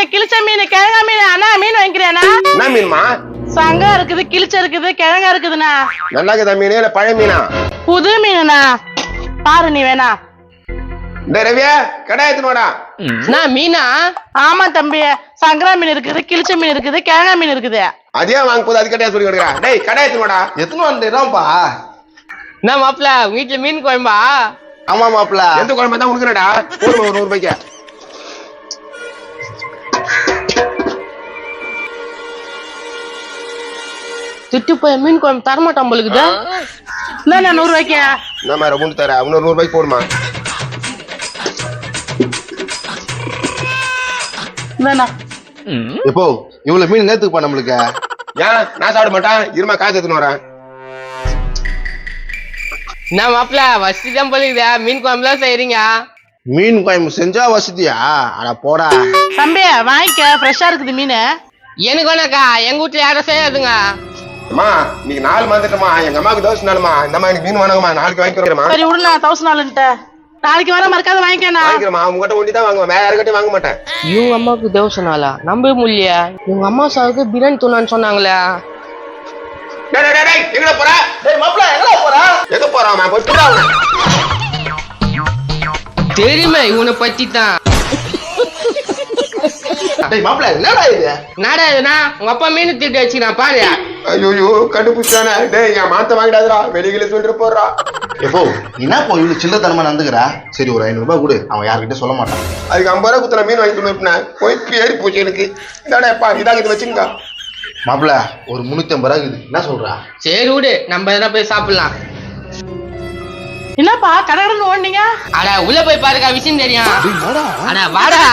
மீன், கிழிச்ச மீன், கிழங்கா மீன். அண்ணா மீன் வாங்கிக்கிறேண்ணா. என்ன மீன்மா? சங்கா இருக்குது, கிழிச்ச இருக்குது, கிழங்கா இருக்குதுண்ணா. நல்லா இருக்குதா மீன் இல்ல பழைய மீனா? புது மீனுண்ணா, பாரு நீ வேணா. டேய் ரவியா, கடை எடுத்துனோடா. மீனா? ஆமா தம்பி, சங்கரா மீன் இருக்குது, கிழிச்ச மீன் இருக்குது, கிழங்கா மீன் இருக்குது. அதே வாங்க போது அது கட்டையா சொல்லி கொடுக்குறா. டேய் கடை எடுத்துனோடா. எத்தனை வந்துடுறான்ப்பா? என்ன மாப்பிள, வீட்டுல மீன் குழம்பா? ஆமா மாப்பிள. எந்த குழம்பு தான் உனக்குடா? போடுமா ஒரு 100 ரூபாய்க்கு. திட்டு போய் மீன் குழம்பு தரமாட்டான் போலுக்குதா? என்ன 100 ரூபாய்க்கு? என்ன மாதிரி கொண்டு தர, இன்னொரு 100 ரூபாய்க்கு போடுமா. என்னண்ணா? இப்போ இவ்வளவு மீன் நேத்துக்குப்பா நம்மளுக்கு. ஏன் நான் சாப்பிட மாட்டேன், இருமா காசு எடுத்துன்னு வரேன். என்ன மாப்பிள, வசதி தான் போலுக்குதா? மீன் குழம்புலாம் செய்யறீங்க? மீன் குழம்பு செஞ்சா வசதியா? அட போடா. தம்பி வாங்கிக்க, ஃப்ரெஷ்ஷா இருக்குது மீன். எனக்கு வேணாக்கா, எங்க வீட்டுல யாரும் செய்யாதுங்க. அம்மா இன்னைக்கு 4 வந்துட்டோமா, எங்க அம்மாவுக்கு தோசை நாளுமா. இந்த மாதிரி எனக்கு மீன் வேணுங்கம்மா, நாளைக்கு வாங்கிக்கிறேம்மா. சரி விடுண்ணா, 1000 நாளைக்கு வர மறக்காத வாங்கிக்கண்ணா. வாங்கிக்கிறேம்மா, உங்ககிட்ட ஒண்டி தான் வாங்குவேன், வேற யாருக்கிட்டையும் வாங்க மாட்டேன். இவங்க அம்மாவுக்கு தேவச நாளா? நம்பவே முடியலையா? இவங்க அம்மா சாவுக்கு பிரியாணி தூணான்னு சொன்னாங்களே. டேய் டேய் டேய், எங்கடா போற? டேய் மாப்பிள, எங்கடா போற? எங்க போறான்? போய் துடா அவனை. தெரியுமே இவனை பத்தி தான். டேய் மாப்பிள, என்னடா இது? நாடா இதுனா உங்க அப்பா மீன் திட்டு வச்சுக்கிறான் பாரு. ஐயோ கண்டுபிடிச்சானே. டேய் என் மாத்த வாங்கிடாதடா, வெளியில சொல்லிட்டு போறா. எப்போ என்ன போ இவ்வளவு சில்லத்தனமா நடந்துக்கிறா? சரி ஒரு 500 ரூபாய் கொடு, அவன் யாருக்கிட்ட சொல்ல மாட்டான். அதுக்கு 50 ரூபாய் குத்துன மீன் வாங்கி கொடுப்பேன். போய் பேரி போச்சு எனக்கு. இதாடா இதாங்க இது வச்சுங்க. மாப்பிள ஒரு 350 ரூபாய் இருக்குது, என்ன சொல்றா? சரி விடு, நம்ம எதனா போய் சாப்பிடலாம். என்னப்பா கடகடன்னு ஓடுனீங்க? அட உள்ள போய் பாருக்கா, விஷயம் தெரியும். அட வாடா.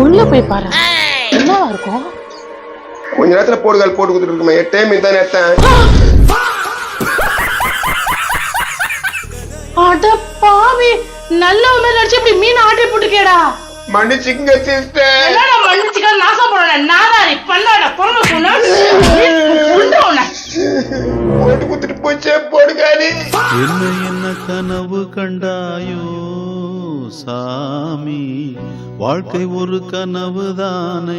உள்ள போய் பாரு, என்னவா இருக்கும்? கொஞ்ச நேரத்துல போடுகால் போட்டு கொடுத்துட்டு இருக்குமே. 8 மீன் தான் எடுத்தேன். அட பாவி, நல்ல மாதிரி நடிச்சு இப்படி மீன் ஆட்டி போட்டுக்கேடா. மன்னிச்சுங்க சிஸ்டர். என்னடா மன்னிச்சுக்க, நாசம் போறேன். நாதாரி பண்ணாட பொறுமை சொன்ன போட்டு கொடுத்துட்டு போச்சே போடுகாலி. என்ன கனவு கண்டாயோ சாமி, வாழ்க்கை ஒரு கனவு தானே.